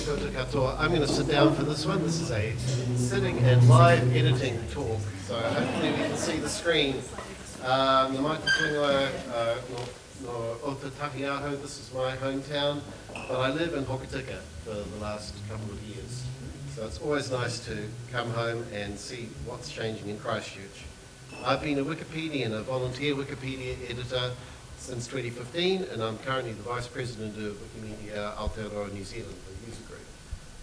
koutou katoa. I'm going to sit down for this one. This is a sitting and live editing talk, so hopefully we can see the screen. The Maitatunga no Otatahiaho, this is my hometown, but I live in Hokitika for the last couple of years. So it's always nice to come home and see what's changing in Christchurch. I've been a Wikipedian, a volunteer Wikipedia editor since 2015, and I'm currently the Vice President of Wikimedia Aotearoa New Zealand, the user group.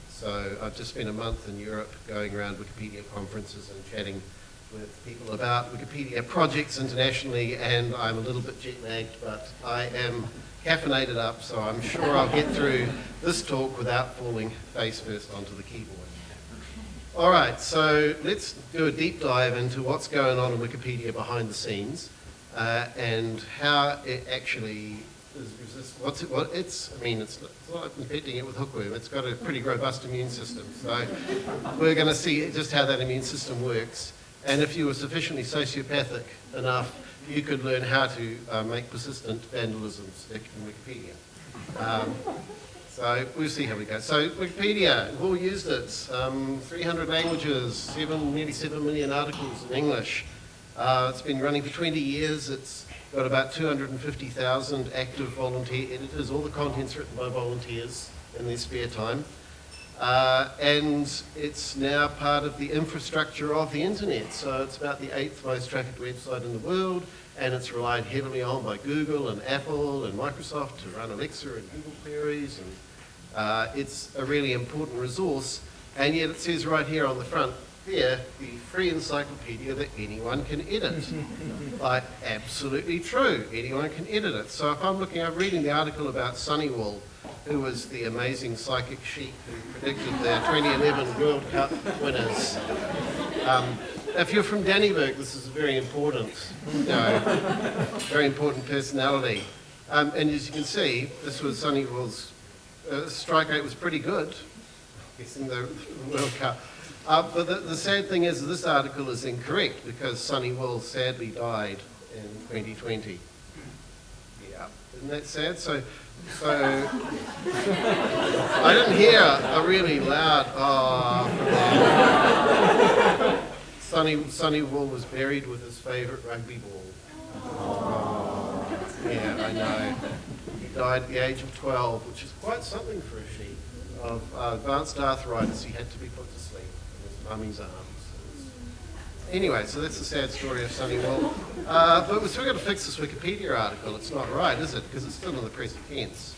So I've just spent a month in Europe going around Wikipedia conferences and chatting with people about Wikipedia projects internationally, and I'm a little bit jet-lagged, but I am caffeinated up, so I'm sure I'll get through this talk without falling face first onto the keyboard. All right, so let's do a deep dive into what's going on in Wikipedia behind the scenes. And how it actually is it's not infecting it with hookworm. It's got a pretty robust immune system. So we're going to see just how that immune system works. And if you were sufficiently sociopathic enough, you could learn how to make persistent vandalism stick in Wikipedia. So we'll see how we go. So Wikipedia, we've all used it. 300 languages, nearly 7 million articles in English. It's been running for 20 years. It's got about 250,000 active volunteer editors. All the content's written by volunteers in their spare time. And it's now part of the infrastructure of the internet. So it's about the 8th most trafficked website in the world, and it's relied heavily on by Google and Apple and Microsoft to run Alexa and Google queries. And it's a really important resource. And yet it says right here on the front, here, the free encyclopedia that anyone can edit. Like, absolutely true, anyone can edit it. So if I'm reading the article about Sunnywall, who was the amazing psychic sheep who predicted the 2011 World Cup winners. If you're from Dannyburg, this is a very important, very important personality. And as you can see, this was Sunnywall's strike rate was pretty good, guessing the World Cup. But the sad thing is this article is incorrect because Sunnywall sadly died in 2020. Yeah, isn't that sad? So I didn't hear a really loud from there. Sunnywall was buried with his favourite rugby ball. Oh, yeah, I know. He died at the age of 12, which is quite something for a sheep. Of advanced arthritis, he had to be put to sleep. Mummy's arms. Anyway, so that's the sad story of Sunnywall. But we've still got to fix this Wikipedia article. It's not right, is it? Because it's still in the present tense.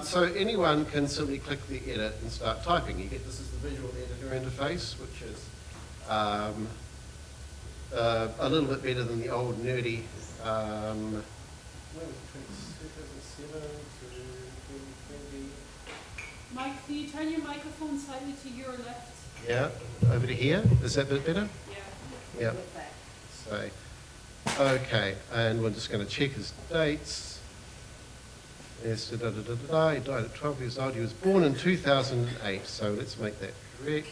So anyone can simply click the edit and start typing. You get this is the visual editor interface, which is a little bit better than the old nerdy. When was it, 2007 to 2020? Mike, can you turn your microphone slightly to your left? Yeah, over to here. Is that a bit better? Yeah. So, okay, and we're just going to check his dates. Yes, he died at 12 years old. He was born in 2008, so let's make that correct.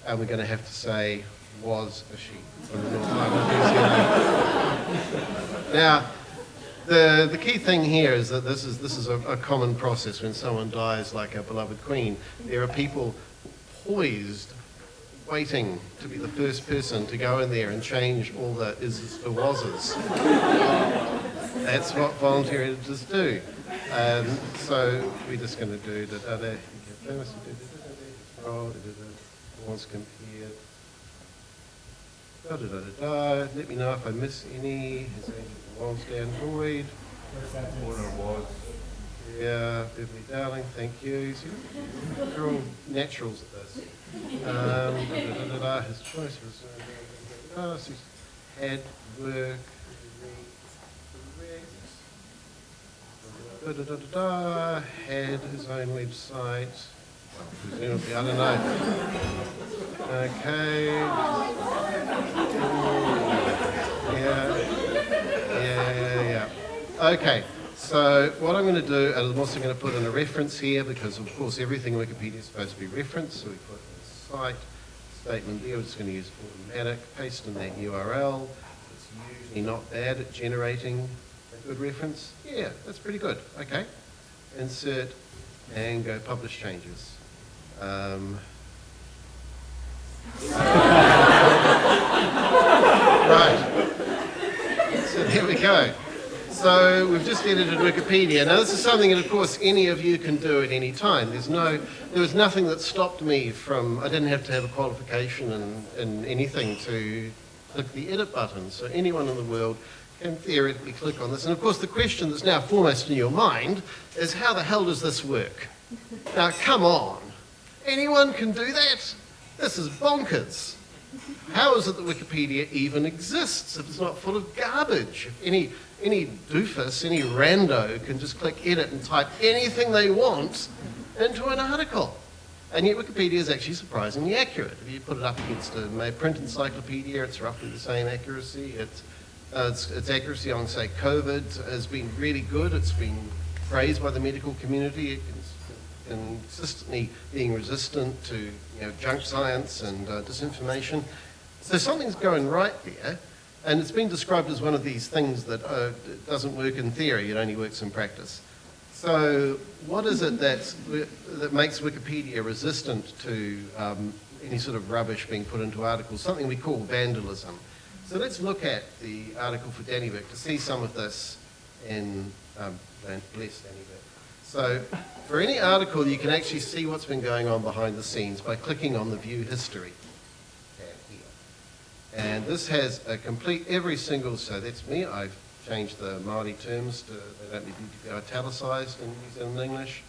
And we're going to have to say, was a sheep from the North Island, New Zealand. Now, the key thing here is that this is a common process when someone dies like our beloved Queen. There are people poised, waiting to be the first person to go in there and change all the is's to was's. That's what volunteer editors do. So we're just going to do was compared. Let me know if I miss any. His age was Dan Boyd. Was. Yeah, Beverly Darling, thank you. They're all naturals at this. His choice was had work correct. Had his own website. Well, presumably, I don't know. Okay. Yeah. Okay. So what I'm going to do, and I'm also going to put in a reference here because, of course, everything in Wikipedia is supposed to be referenced. So we put the site statement there. We're just going to use automatic, paste in that URL. It's usually not bad at generating a good reference. Yeah, that's pretty good. Okay. Insert and go publish changes. Right. So there we go. So we've just edited Wikipedia. Now this is something that, of course, any of you can do at any time. There was nothing that stopped me I didn't have to have a qualification in anything to click the edit button. So anyone in the world can theoretically click on this. And of course, the question that's now foremost in your mind is, how the hell does this work? Now, come on. Anyone can do that? This is bonkers. How is it that Wikipedia even exists if it's not full of garbage? If any doofus, any rando can just click edit and type anything they want into an article. And yet Wikipedia is actually surprisingly accurate. If you put it up against a print encyclopedia, it's roughly the same accuracy. Its accuracy on, say, COVID has been really good. It's been praised by the medical community. It's consistently being resistant to junk science and disinformation. So something's going right there, and it's been described as one of these things that doesn't work in theory, it only works in practice. So what is it that makes Wikipedia resistant to any sort of rubbish being put into articles? Something we call vandalism. So let's look at the article for Dannyberg to see some of this in Bless Dannyberg. So for any article, you can actually see what's been going on behind the scenes by clicking on the View History tab here. And this has a complete, so that's me. I've changed the Māori terms they don't need to be italicised in New Zealand English.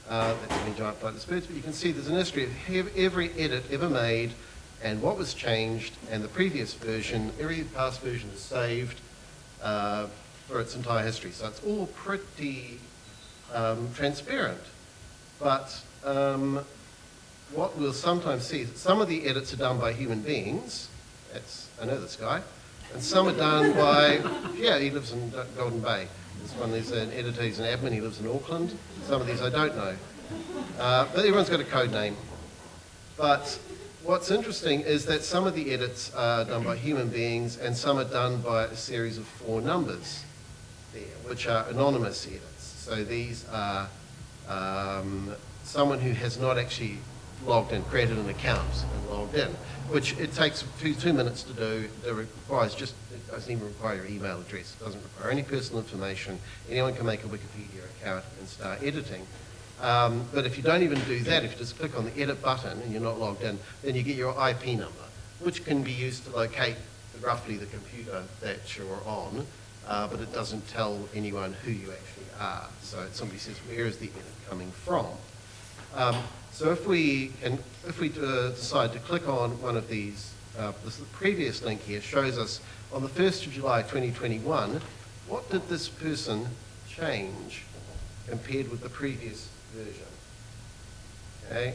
That's been giant like the birds, but you can see there's an history of every edit ever made and what was changed, and the previous version, every past version is saved for its entire history. So it's all pretty transparent. But what we'll sometimes see is that some of the edits are done by human beings. I know this guy. And some are done by, he lives in Golden Bay. There's an editor, he's an admin, he lives in Auckland. Some of these I don't know. But everyone's got a code name. But what's interesting is that some of the edits are done by human beings and some are done by a series of 4 numbers there, which are anonymous edits. So these are someone who has not actually logged in, created an account and logged in, which it takes 2 minutes to do. It doesn't even require your email address. It doesn't require any personal information. Anyone can make a Wikipedia account and start editing. But if you don't even do that, if you just click on the edit button and you're not logged in, then you get your IP number, which can be used to locate roughly the computer that you're on, but it doesn't tell anyone who you actually are. So somebody says, where is the edit coming from? So if we decide to click on one of these, the previous link here shows us on the 1st of July 2021, what did this person change compared with the previous version? Okay,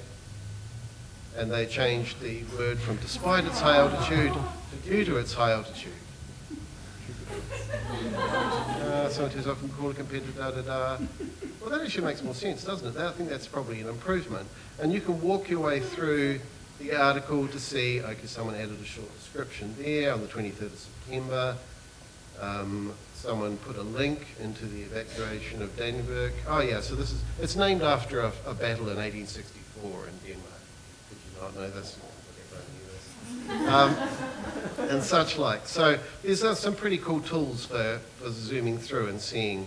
and they changed the word from despite its high altitude to due to its high altitude. Sometimes often called compared to da-da-da. Well, that actually makes more sense, doesn't it? I think that's probably an improvement. And you can walk your way through the article to see, okay, someone added a short description there on the 23rd of September. Someone put a link into the evacuation of Danneberg. Oh yeah, so it's named after a battle in 1864 in Denmark. Did you not know this? Everyone knew this. And such like. So there's some pretty cool tools for zooming through and seeing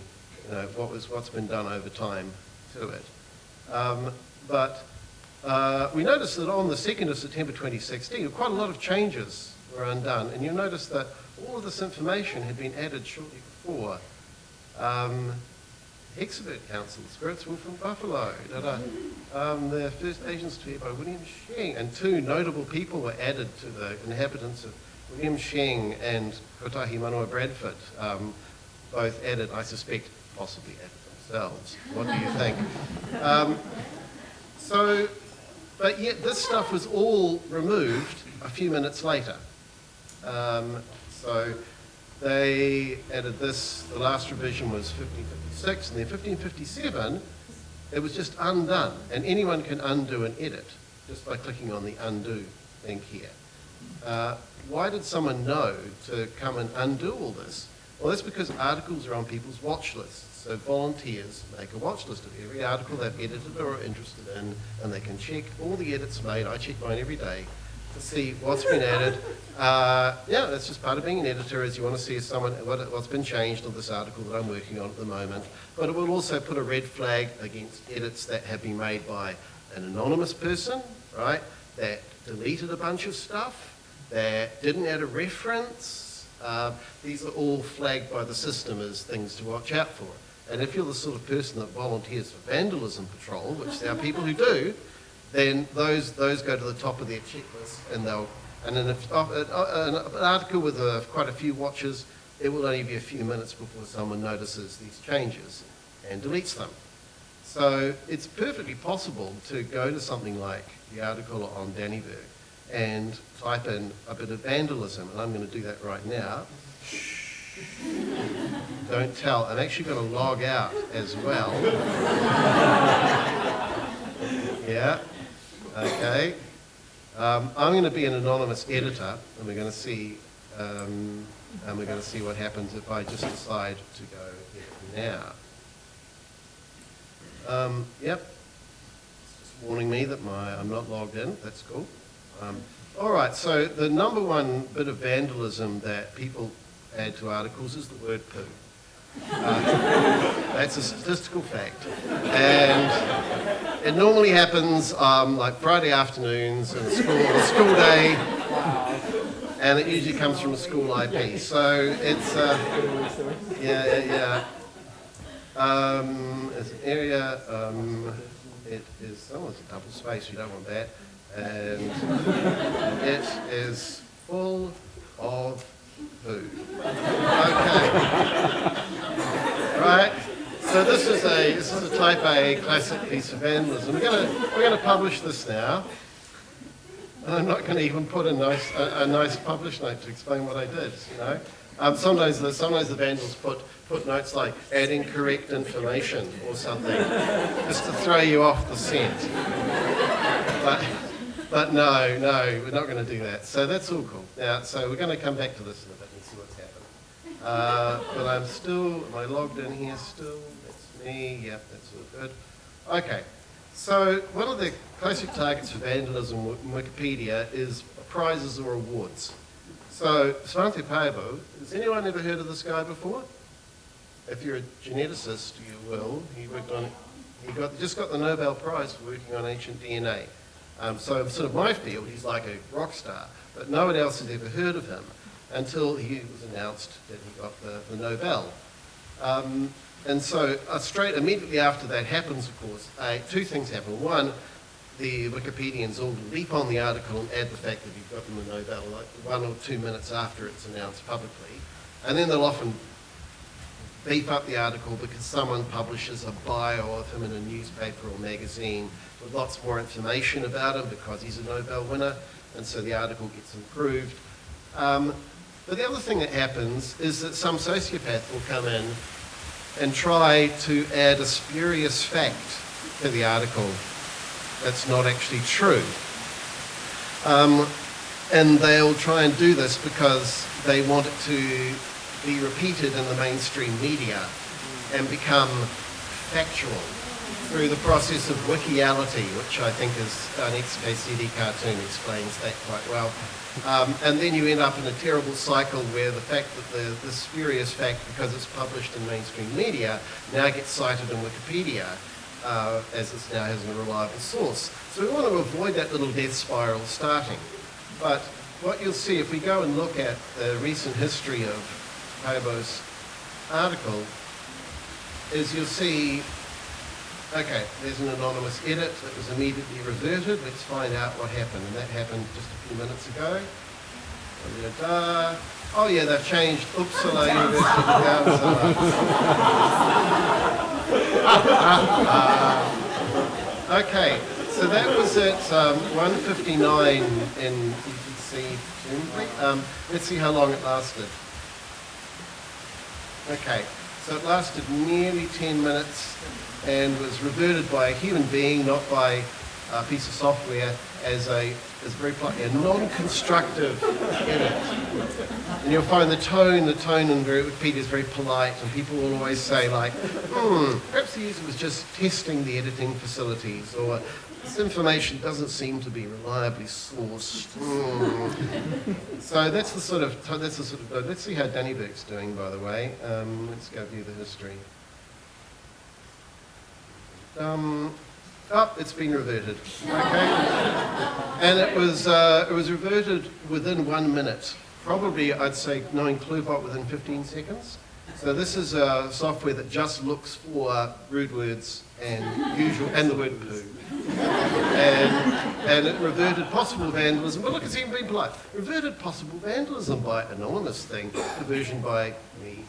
what's been done over time to it. But we noticed that on the 2nd of September 2016, quite a lot of changes were undone. And you'll notice that all of this information had been added shortly before. Hexabird Council, Spirits Wolf from Buffalo, the First Nations Fair by William Sheng, and 2 notable people were added to the inhabitants of William Sheng and Kotahi Manoa Bradford, both added, I suspect, possibly added themselves. What do you think? But yet this stuff was all removed a few minutes later. So they added this, the last revision was 1556, and then 1557, it was just undone. And anyone can undo an edit just by clicking on the undo link here. Why did someone know to come and undo all this? Well, that's because articles are on people's watch lists. So volunteers make a watch list of every article they've edited or are interested in, and they can check all the edits made. I check mine every day to see what's been added. Yeah, that's just part of being an editor, is you want to see what's been changed on this article that I'm working on at the moment. But it will also put a red flag against edits that have been made by an anonymous person, right, that deleted a bunch of stuff, that didn't add a reference. These are all flagged by the system as things to watch out for. And if you're the sort of person that volunteers for vandalism patrol, which there are people who do, then those go to the top of their checklist, and then if an article with quite a few watches, it will only be a few minutes before someone notices these changes and deletes them. So it's perfectly possible to go to something like the article on Dannyburg and type in a bit of vandalism, and I'm going to do that right now. Don't tell. I'm actually going to log out as well. Yeah. Okay. I'm going to be an anonymous editor, and we're going to see what happens if I just decide to go edit now. Yep. It's just warning me that I'm not logged in. That's cool. All right. So the number one bit of vandalism that people add to articles is the word poo. That's a statistical fact, and it normally happens like Friday afternoons in a school day, and it usually comes from a school IP. So it's it's an area. It is it's a double space. You don't want that, and it is full of poo. Okay. Right. So this is a type A classic piece of vandalism. We're going to publish this now. And I'm not going to even put a nice publish note to explain what I did. You know. Sometimes the vandals put notes like adding correct information or something, just to throw you off the scent. But no, we're not going to do that. So that's all cool. Now, so we're going to come back to this in a bit and see what's happened. But am I logged in here still? That's me. Yep, that's all good. Okay. So one of the classic targets for vandalism in Wikipedia is prizes or awards. So Svante Pääbo, has anyone ever heard of this guy before? If you're a geneticist, you will. He just got the Nobel Prize for working on ancient DNA. So sort of my field, he's like a rock star, but no one else had ever heard of him until he was announced that he got the Nobel. And so immediately after that happens, of course, two things happen. One, the Wikipedians all leap on the article and add the fact that he got them the Nobel like 1 or 2 minutes after it's announced publicly. And then they'll often beef up the article because someone publishes a bio of him in a newspaper or magazine with lots more information about him because he's a Nobel winner, and so the article gets improved. But the other thing that happens is that some sociopath will come in and try to add a spurious fact to the article that's not actually true. And they'll try and do this because they want it to be repeated in the mainstream media and become factual through the process of wikiality, which I think is an XKCD cartoon explains that quite well. And then you end up in a terrible cycle where the fact that the spurious fact, because it's published in mainstream media, now gets cited in Wikipedia as it now has a reliable source. So we want to avoid that little death spiral starting. But what you'll see if we go and look at the recent history of Pääbo's article is you'll see, okay, there's an anonymous edit that was immediately reverted. Let's find out what happened. And that happened just a few minutes ago. Oh yeah, they've changed Uppsala University to Uppsala. Okay, so that was at 1:59 in UTC. Let's see how long it lasted. Okay, so it lasted nearly 10 minutes and was reverted by a human being, not by a piece of software, as very politely, a non-constructive edit. And you'll find the tone in Wikipedia is very polite, and people will always say like, perhaps the user was just testing the editing facilities, or this information doesn't seem to be reliably sourced. So that's the sort of, let's see how Dannyberg's doing, by the way. Let's go view the history. It's been reverted. Okay, and it was reverted within 1 minute. Probably, I'd say, knowing ClueBot, within 15 seconds. So this is a software that just looks for rude words and the word poo. And it reverted possible vandalism. But look, it's even been polite. Reverted possible vandalism by anonymous thing. Diversion by me.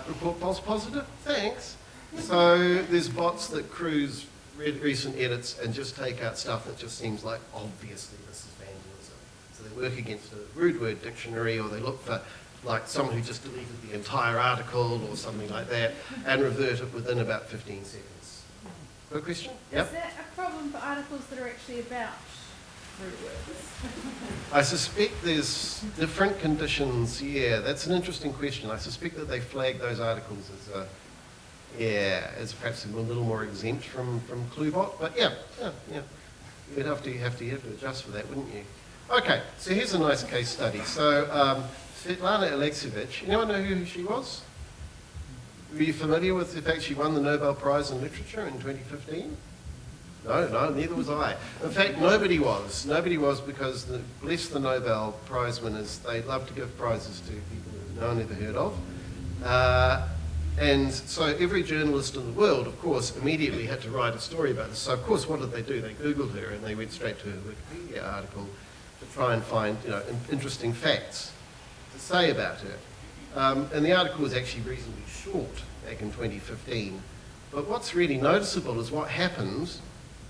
Report false positive. Thanks. So there's bots that cruise recent edits and just take out stuff that just seems like obviously this is vandalism. So they work against a rude word dictionary, or they look for like someone who just deleted the entire article or something like that, and revert it within about 15 seconds. Good question? Yep. Is that a problem for articles that are actually about rude words? I suspect there's different conditions. Yeah, that's an interesting question. I suspect that they flag those articles as perhaps a little more exempt from ClueBot, but yeah. You'd have to adjust for that, wouldn't you? Okay, so here's a nice case study. So Svetlana Alexievich, anyone know who she was? Were you familiar with the fact she won the Nobel Prize in Literature in 2015? No, neither was I. In fact, nobody was. Nobody was, because bless the Nobel Prize winners, they love to give prizes to people who no one ever heard of. And so every journalist in the world, of course, immediately had to write a story about this. So of course, what did they do? They Googled her and they went straight to her Wikipedia article to try and find, interesting facts to say about her. And the article was actually reasonably short back in 2015. But what's really noticeable is what happened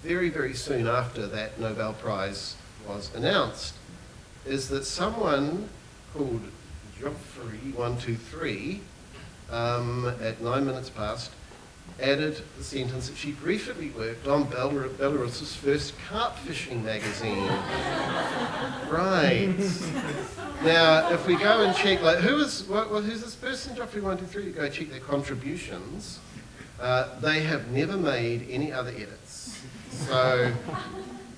very, very soon after that Nobel Prize was announced, is that someone called Geoffrey123, at 9 minutes past, added the sentence that she'd recently worked on Belarus's first carp fishing magazine. Right. Now, if we go and check, like, who's this person, Geoffrey123, you go check their contributions, they have never made any other edits. So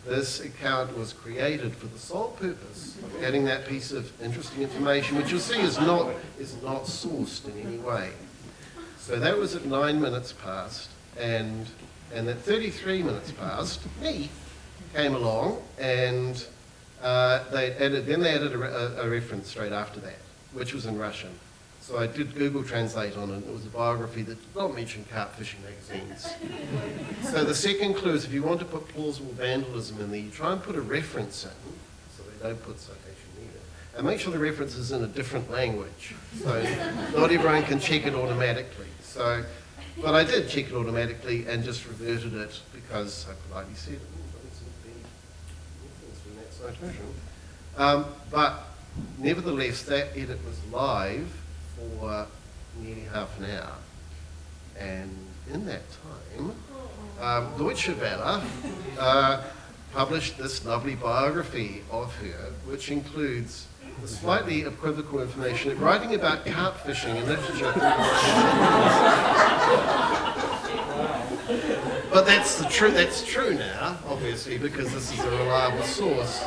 this account was created for the sole purpose of adding that piece of interesting information, which you'll see is not sourced in any way. So that was at 9 minutes past, and at 33 minutes past, me came along, and they added a reference straight after that, which was in Russian. So I did Google Translate on it. It was a biography that did not mention carp fishing magazines. So the second clue is, if you want to put plausible vandalism in there, you try and put a reference in, so they don't put citation either, and make sure the reference is in a different language. So not everyone can check it automatically. So, but I did check it automatically and just reverted it because I politely said it doesn't seem to be in that citation. But nevertheless, that edit was live for nearly half an hour, and in that time, Deutsche Welle published this lovely biography of her, which includes the slightly equivocal information, writing about carp fishing in literature. But that's true now, obviously, because this is a reliable source.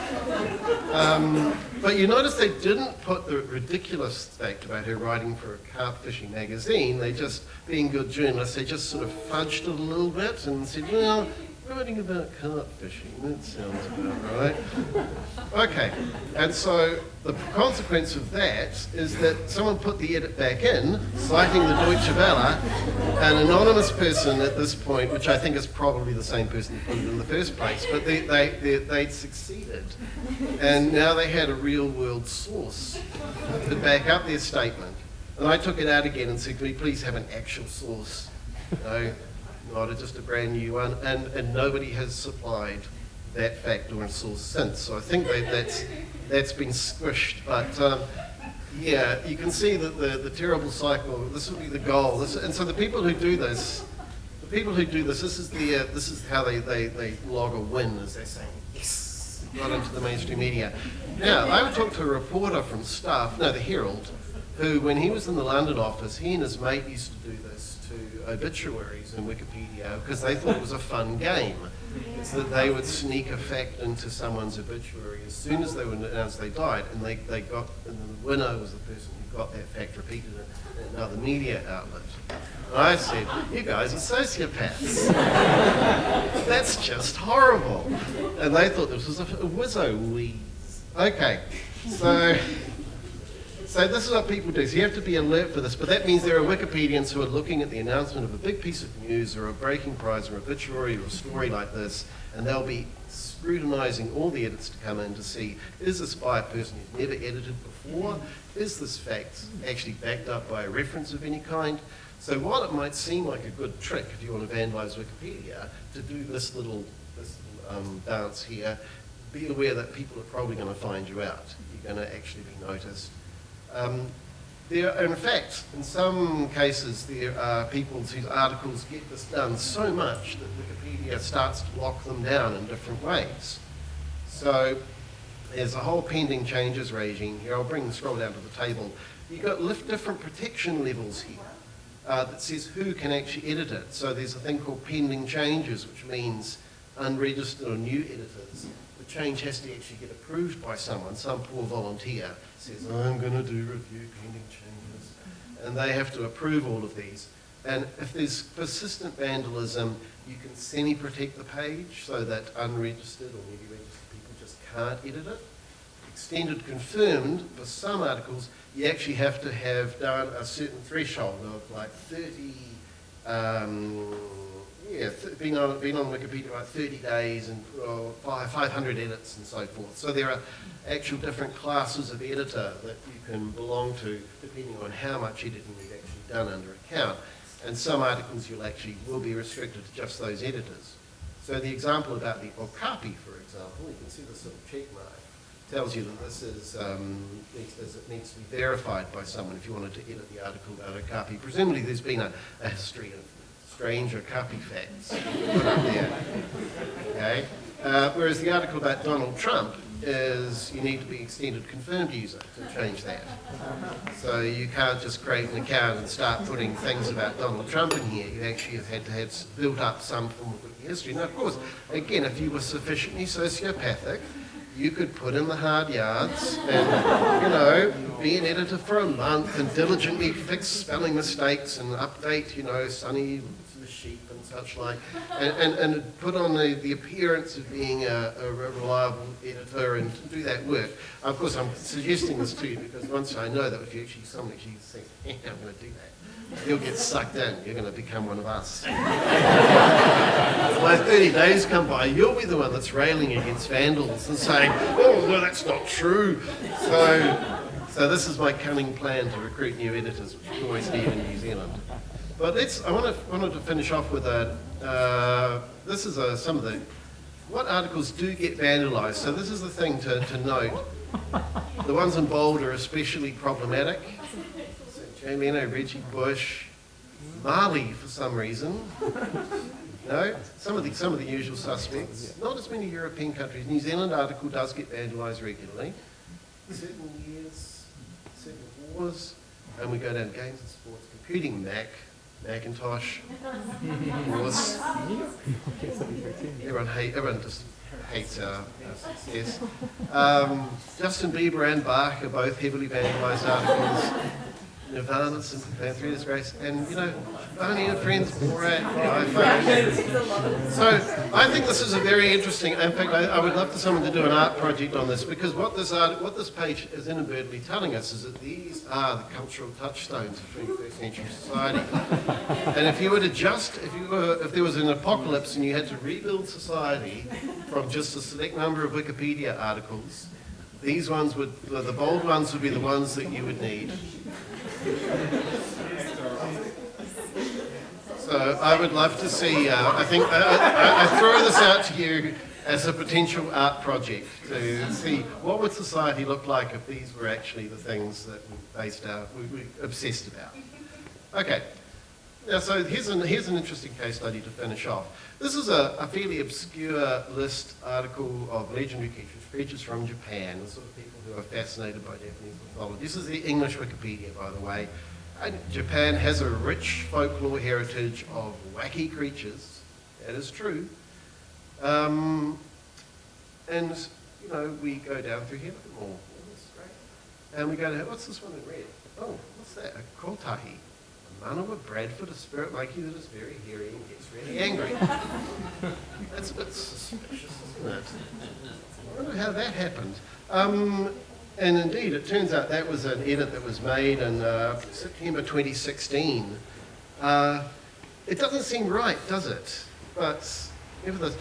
But you notice they didn't put the ridiculous fact about her writing for a carp fishing magazine. They just, being good journalists, they just sort of fudged it a little bit and said, well, writing about carp fishing, that sounds about right. Okay, and so the consequence of that is that someone put the edit back in, citing the Deutsche Welle, an anonymous person at this point, which I think is probably the same person who put it in the first place, but they'd succeeded. And now they had a real-world source to back up their statement. And I took it out again and said, can we please have an actual source? Not just a brand new one, and nobody has supplied that fact or source since. So I think that's been squished. But yeah, you can see that the terrible cycle. This will be the goal. And so the people who do this, this is how they log a win, as they're saying, yes. got into the mainstream media. Now, I talked to a reporter from the Herald, who, when he was in the London office, he and his mate used to do this to obituaries in Wikipedia because they thought it was a fun game. It's that they would sneak a fact into someone's obituary as soon as they were announced they died, and and the winner was the person who got that fact repeated in another media outlet. And I said, "You guys are sociopaths. That's just horrible." And they thought this was a whizzo-wheeze. Okay, so this is what people do. So you have to be alert for this, but that means there are Wikipedians who are looking at the announcement of a big piece of news or a breaking prize or obituary or a story like this, and they'll be scrutinizing all the edits to come in to see, is this by a person who's never edited before? Is this fact actually backed up by a reference of any kind? So while it might seem like a good trick if you want to vandalize Wikipedia, to do this little dance here, be aware that people are probably going to find you out. You're going to actually be noticed. In fact, in some cases, there are people whose articles get this done so much that Wikipedia starts to lock them down in different ways. So there's a whole pending changes regime here. I'll scroll down to the table. You've got different protection levels here that says who can actually edit it. So there's a thing called pending changes, which means unregistered or new editors. The change has to actually get approved by someone. Some poor volunteer says, I'm going to do review pending changes. And they have to approve all of these. And if there's persistent vandalism, you can semi-protect the page so that unregistered or maybe registered people just can't edit it. Extended confirmed, for some articles, you actually have to have done a certain threshold of like 30, been on Wikipedia like 30 days and 500 edits and so forth. So there are actual different classes of editor that you can belong to depending on how much editing you've actually done under account. And some articles will be restricted to just those editors. So the example about the Okapi, for example, you can see this little check mark, tells you that this is, it needs to be verified by someone if you wanted to edit the article about Okapi. Presumably there's been a history of strange Okapi facts put up there. Okay? Whereas the article about Donald Trump is you need to be extended confirmed user to change that. So you can't just create an account and start putting things about Donald Trump in here. You actually have had to have built up some form of wiki history. Now, of course, again, if you were sufficiently sociopathic, you could put in the hard yards and, be an editor for a month and diligently fix spelling mistakes and update, Sunny the sheep and such like, and put on the appearance of being a reliable editor and do that work. Of course, I'm suggesting this to you because once I know that if someone actually thinks, I'm going to do that, you'll get sucked in. You're going to become one of us. When 30 days come by, you'll be the one that's railing against vandals and saying, oh, no, that's not true. So this is my cunning plan to recruit new editors, which we always need in New Zealand. But I wanted to finish off with this is some of what articles do get vandalised. So this is the thing to note. The ones in bold are especially problematic. So Jay Leno, Reggie Bush, Mali for some reason. Some of the usual suspects. Not as many European countries. New Zealand article does get vandalised regularly. Certain years, certain wars, and we go down games and sports, computing Macintosh, wars. Everyone just hates our success. Justin Bieber and Bach are both heavily vandalised articles. Nirvana, Simple Plan, Three Disgrace, and Barney and Friends, Borat, the iPhone. So I think this is a very interesting. In fact, I would love for someone to do an art project on this because what this page is inadvertently telling us is that these are the cultural touchstones of 21st century society. And if there was an apocalypse and you had to rebuild society from just a select number of Wikipedia articles, these ones the bold ones would be the ones that you would need. So I would love to see, I think, I throw this out to you as a potential art project to see what would society look like if these were actually the things that we're obsessed about. Okay, Yeah, so here's an interesting case study to finish off. This is a fairly obscure list article of legendary creatures from Japan, the sort of people who are fascinated by Japanese mythology. This is the English Wikipedia, by the way. And Japan has a rich folklore heritage of wacky creatures. That is true. And, you know, we go down through here, look at more. That's great. And we go to, what's this one in red? Oh, what's that? A kotahi. Manawa Bradford, a spirit monkey that is very hairy and gets really angry. That's a bit suspicious, isn't it? I wonder how that happened. And indeed, it turns out that was an edit that was made in September 2016. It doesn't seem right, does it? But nevertheless,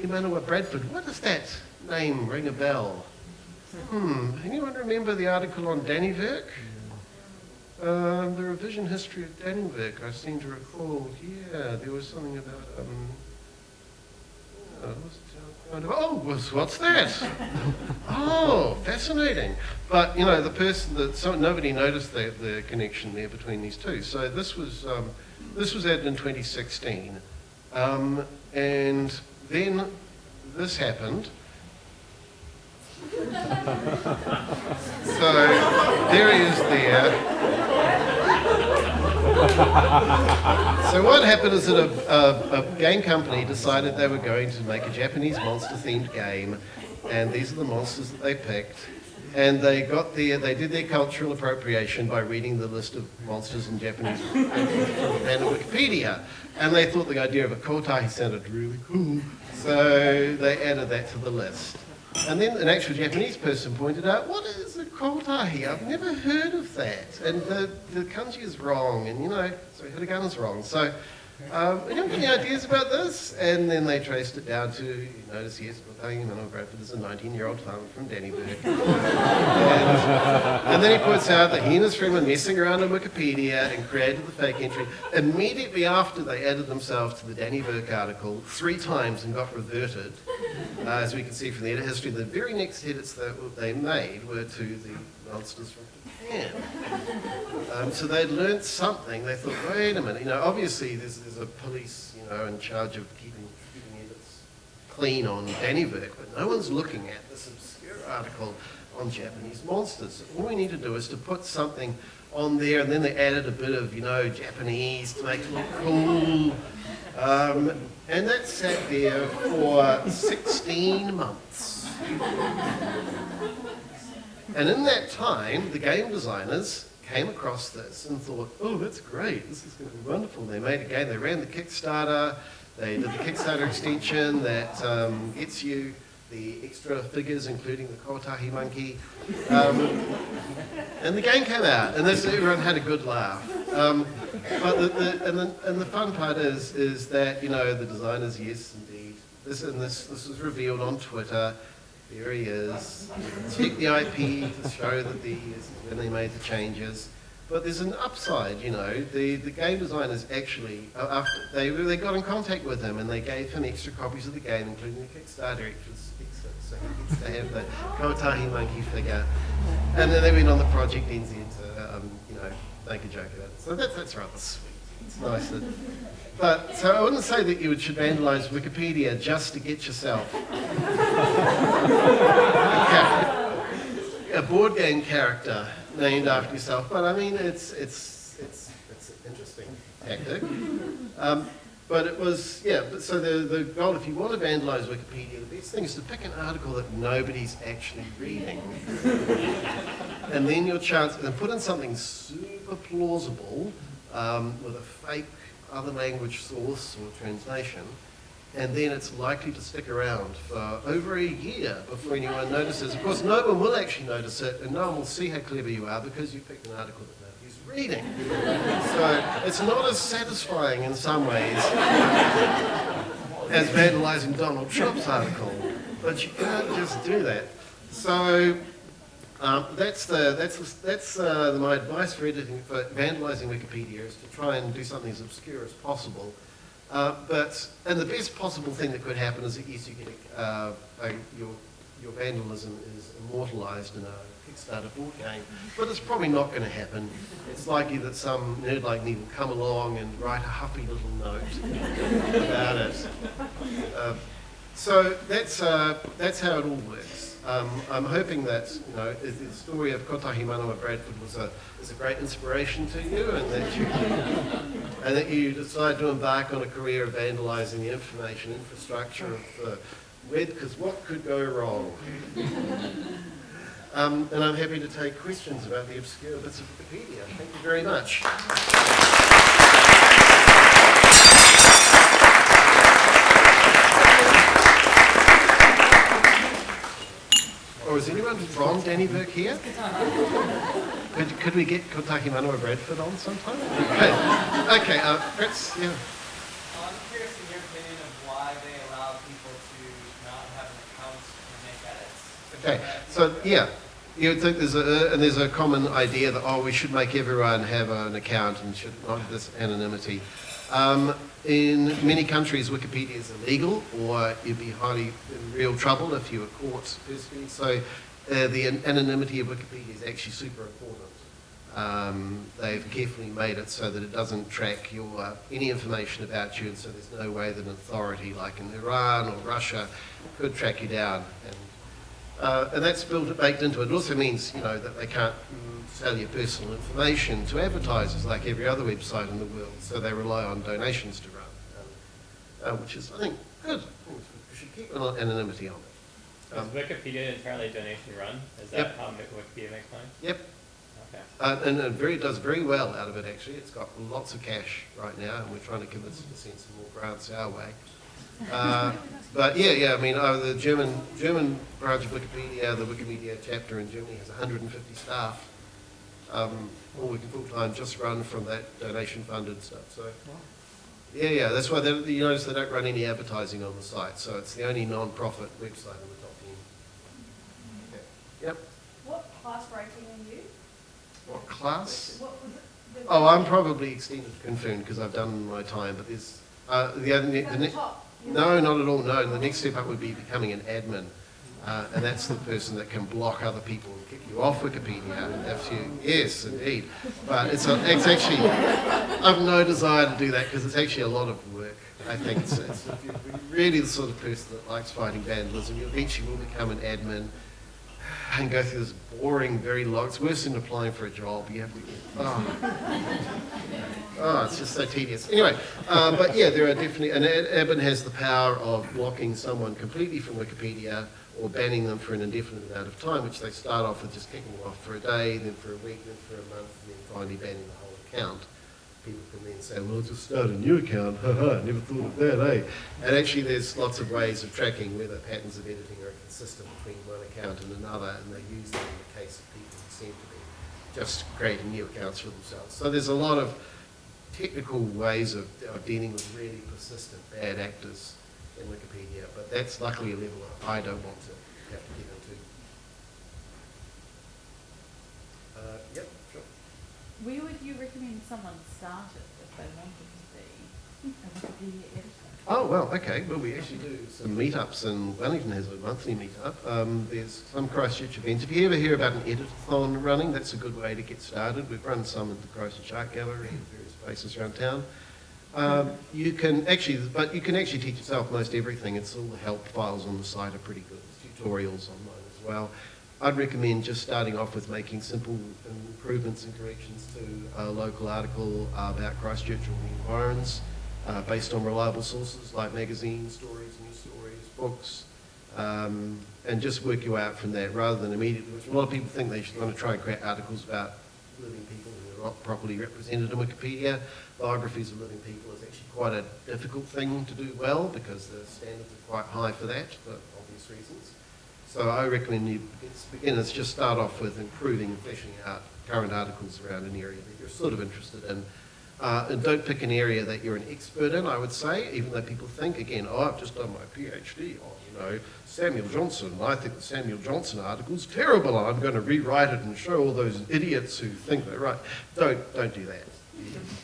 Manawa Bradford, what does that name ring a bell? Anyone remember the article on Dannyvirk? The revision history of Dannyvirk, I seem to recall, yeah, there was something about, what's that? Oh, fascinating. But, you know, the person that, nobody noticed the connection there between these two. So this was added in 2016. And then this happened. So there he is there. So what happened is that a game company decided they were going to make a Japanese monster-themed game, and these are the monsters that they picked. And they did their cultural appropriation by reading the list of monsters in Japanese and Wikipedia. And they thought the idea of a kotahi sounded really cool, so they added that to the list. And then an actual Japanese person pointed out, what is a kotahi? I've never heard of that. And the kanji is wrong, and hiragana is wrong. So, anyone got any ideas about this? And then they traced it down to, you notice, yes, kotahi Manawa Bradford is a 19-year-old farmer from Dannyvirk. and then he points out that he and his friend were messing around on Wikipedia and created the fake entry. Immediately after they added themselves to the Dannyvirk article 3 times and got reverted. As we can see from the edit history, the very next edits that they made were to the monsters from Japan. So they'd learnt something. They thought, wait a minute, obviously there's a police, in charge of keeping edits clean on Dannyvirk, but no one's looking at this obscure article on Japanese monsters. All we need to do is to put something on there, and then they added a bit of, Japanese to make it look cool. And that sat there for 16 months. And in that time, the game designers came across this and thought, oh, that's great, this is going to be wonderful. They made a game, they ran the Kickstarter, they did the Kickstarter extension that gets you the extra figures, including the kotahi monkey. And the game came out, and everyone had a good laugh. But the fun part is that, the designers, yes, indeed, this was revealed on Twitter. There he is. Check the IP to show that this is when they made the changes. But there's an upside, the game designers actually, after they got in contact with him and they gave him extra copies of the game, including the Kickstarter extras, so he gets to have the kotahi monkey figure. And then they went on the Project NZ to, make a joke about it. So that's rather sweet. It's nice that. So I wouldn't say that you should vandalise Wikipedia just to get yourself a board game character named after yourself. But I mean, it's an interesting tactic. But it was, so the goal, if you want to vandalise Wikipedia, the best thing is to pick an article that nobody's actually reading. And then your chance, and put in something super plausible with a fake other language source or translation, and then it's likely to stick around for over a year before anyone notices. Of course, no one will actually notice it, and no one will see how clever you are because you picked an article that nobody's reading. So it's not as satisfying in some ways as vandalising Donald Trump's article, but you can't just do that. So that's my advice for vandalising Wikipedia is to try and do something as obscure as possible. And the best possible thing that could happen is that you get your vandalism is immortalised in a Kickstarter board game, but it's probably not going to happen. It's likely that some nerd like me will come along and write a huffy little note about it. So that's how it all works. I'm hoping that the story of Kotahi Manawa Bradford is a great inspiration to you, and that you decide to embark on a career of vandalising the information infrastructure of the web, because what could go wrong? And I'm happy to take questions about the obscure bits of Wikipedia. Thank you very much. Or is anyone from Dannyburg here? Could we get Kotahi Manawa Bradford on sometime? Okay, Fritz, yeah. I'm curious in your opinion of why they allow people to not have an account and make edits. Okay, so yeah, you would think there's a common idea that, we should make everyone have an account and should not have this anonymity. In many countries, Wikipedia is illegal, or you'd be highly in real trouble if you were caught personally. So the anonymity of Wikipedia is actually super important. They've carefully made it so that it doesn't track any information about you, and so there's no way that an authority like in Iran or Russia could track you down. And that's baked into it. It also means that they can't sell your personal information to advertisers like every other website in the world, so they rely on donations to run, which is, I think, good. We should keep an anonymity on it. Is Wikipedia entirely donation run? Is that how Wikipedia makes money? Yep. Okay. And it does very well out of it, actually. It's got lots of cash right now, and we're trying to convince it to send some more grants our way. But yeah, I mean, the German branch of Wikipedia, the Wikimedia chapter in Germany, has 150 staff, all working full-time, just run from that donation-funded stuff. So, yeah, that's why you notice they don't run any advertising on the site, so it's the only non-profit website in the top 10. Okay. Yep. What class rating are you? What class? What was it? I'm probably extended confirmed because I've done my time, but there's the top. No, not at all, no. The next step up would be becoming an admin. And that's the person that can block other people and kick you off Wikipedia. Yes, indeed. But it's actually, I've no desire to do that because it's actually a lot of work. I think it's if you're really the sort of person that likes fighting vandalism, you eventually will become an admin and go through this boring, very long, it's worse than applying for a job. You have to get, it's just so tedious. Anyway, but yeah, there are definitely, and admin has the power of blocking someone completely from Wikipedia or banning them for an indefinite amount of time, which they start off with just kicking them off for a day, then for a week, then for a month, and then finally banning the whole account. People can then say, well, I'll just start a new account, never thought of that, eh? And actually there's lots of ways of tracking whether patterns of editing are consistent between one account and another, and they use them in the case of people who seem to be just creating new accounts for themselves. So there's a lot of technical ways of dealing with really persistent bad actors in Wikipedia, but that's luckily a level that I don't want to have to get into. Yep, sure. Where would you recommend someone start it if they wanted to be a Wikipedia editor? Oh, well, okay. Well, we actually do some meetups, and Wellington has a monthly meetup. There's some Christchurch events. If you ever hear about an editathon running, that's a good way to get started. We've run some at the Christchurch Art Gallery and various places around town. You can actually teach yourself most everything. It's all the help files on the site are pretty good. There's tutorials online as well. I'd recommend just starting off with making simple improvements and corrections to a local article about Christchurch or the environs, based on reliable sources like magazines, stories, news stories, books, and just work your way out from that rather than immediately, which a lot of people think they should want to try and create articles about living people who are not properly represented in Wikipedia. Biographies of living people is actually quite a difficult thing to do well because the standards are quite high for that for obvious reasons. So I recommend beginners just start off with improving and fleshing out current articles around an area that you're sort of interested in. And don't pick an area that you're an expert in, I would say, even though people think, again, I've just done my PhD on, Samuel Johnson. I think the Samuel Johnson article's terrible, and I'm going to rewrite it and show all those idiots who think they're right. Don't do that.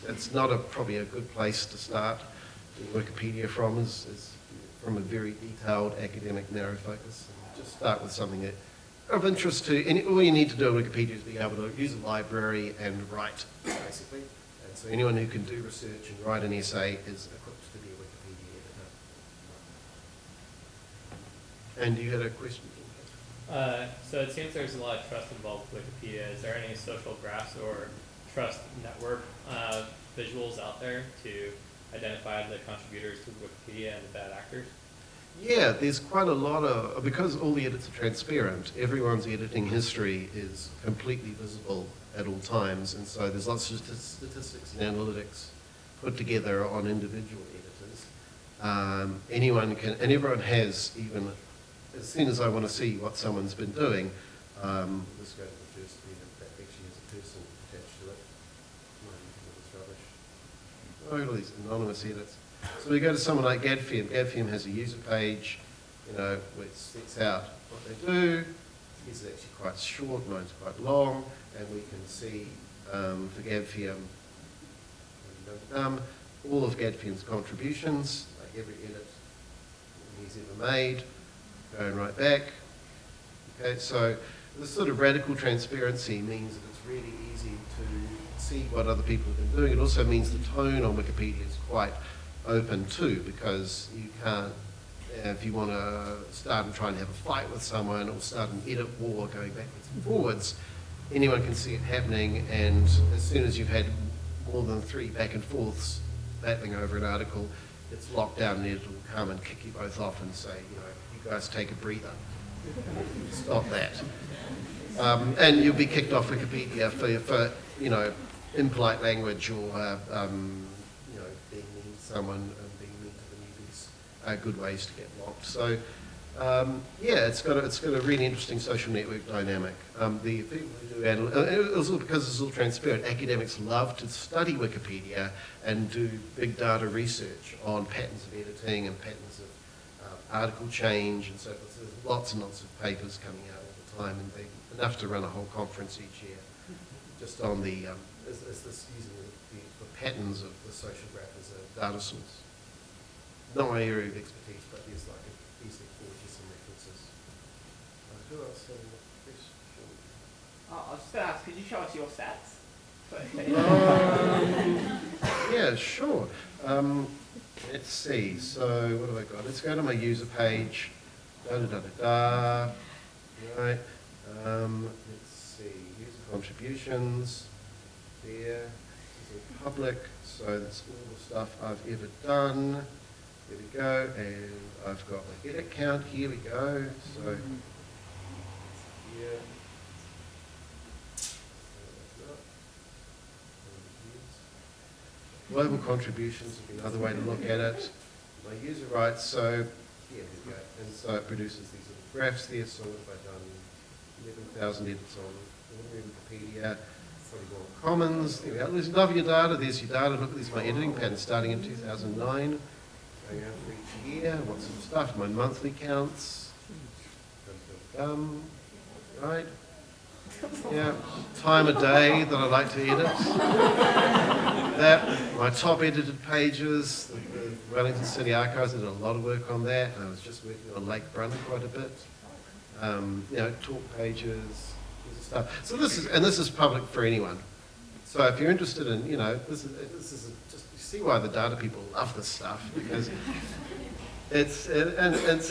It's not probably a good place to start Wikipedia from, is from a very detailed academic narrow focus. And just start with something that of interest to, and all you need to do at Wikipedia is be able to use a library and write, basically. And so anyone who can do research and write an essay is equipped to be a Wikipedia editor. And you had a question? So it seems there's a lot of trust involved with Wikipedia. Is there any social graphs or trust network visuals out there to identify the contributors to Wikipedia and the bad actors? Yeah, there's quite a lot of, because all the edits are transparent, everyone's editing history is completely visible at all times, and so there's lots of statistics and analytics put together on individual editors. Anyone can, and everyone has, even as soon as I want to see what someone's been doing, let's go to the first edit that actually has a person attached to it. Oh, all these anonymous edits. So we go to someone like GadFem. GadFem has a user page, you know, which sets out what they do. His is actually quite short, mine's quite long, and we can see for GadFem all of GadFem's contributions, like every edit he's ever made, going right back. Okay, so this sort of radical transparency means that it's really easy to see what other people have been doing. It also means the tone on Wikipedia is quite open too, because you can't, if you want to start and try and have a fight with someone or start an edit war going backwards and forwards, anyone can see it happening, and as soon as you've had more than 3 back and forths battling over an article, it's locked down and the editor will come and kick you both off and say, you know, you guys take a breather. Stop that. And you'll be kicked off Wikipedia for you know, impolite language or you know, being mean to someone and being mean to the newbies are good ways to get locked. So yeah, it's got a really interesting social network dynamic. The people who do also because it's all transparent, academics love to study Wikipedia and do big data research on patterns of editing and patterns of article change and so forth. So there's lots and lots of papers coming out all the time, and enough to run a whole conference each year just on the using the patterns of the social graph as a data source. Not my area of expertise, but there's like easily forge some references. Who else had a question? Oh, I was just going to ask, could you show us your stats? Yeah, sure. Let's see. So what have I got? Let's go to my user page. Right. Let's see. User contributions. There. This is all public. So that's all the stuff I've ever done. There we go. And I've got my edit count. Here we go. So here. Global contributions would be another way to look at it. My user rights, so yeah, there we go. And so it produces these little graphs there. So what have I done? 11,000 edits on ordinary Wikipedia, 41 commons. There we go. Love your data. There's your data. Look, there's my editing pattern starting in 2009. Going out for each year. What's some stuff? My monthly counts. Right. Yeah, time of day that I like to edit. That, my top edited pages, the Wellington City Archives, I did a lot of work on that. I was just working on Lake Brunner quite a bit. You know, talk pages, stuff. So this is public for anyone. So if you're interested in, you know, this is just, you see why the data people love this stuff, because it's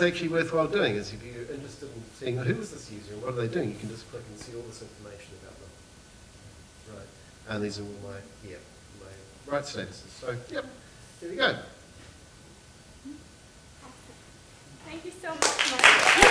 actually worthwhile doing. Is if you're interested in seeing who is this user and what are they doing, you can just click and see all this information about them. Right, and these are all my right statuses. So yep, there we go. Thank you so much, Mike.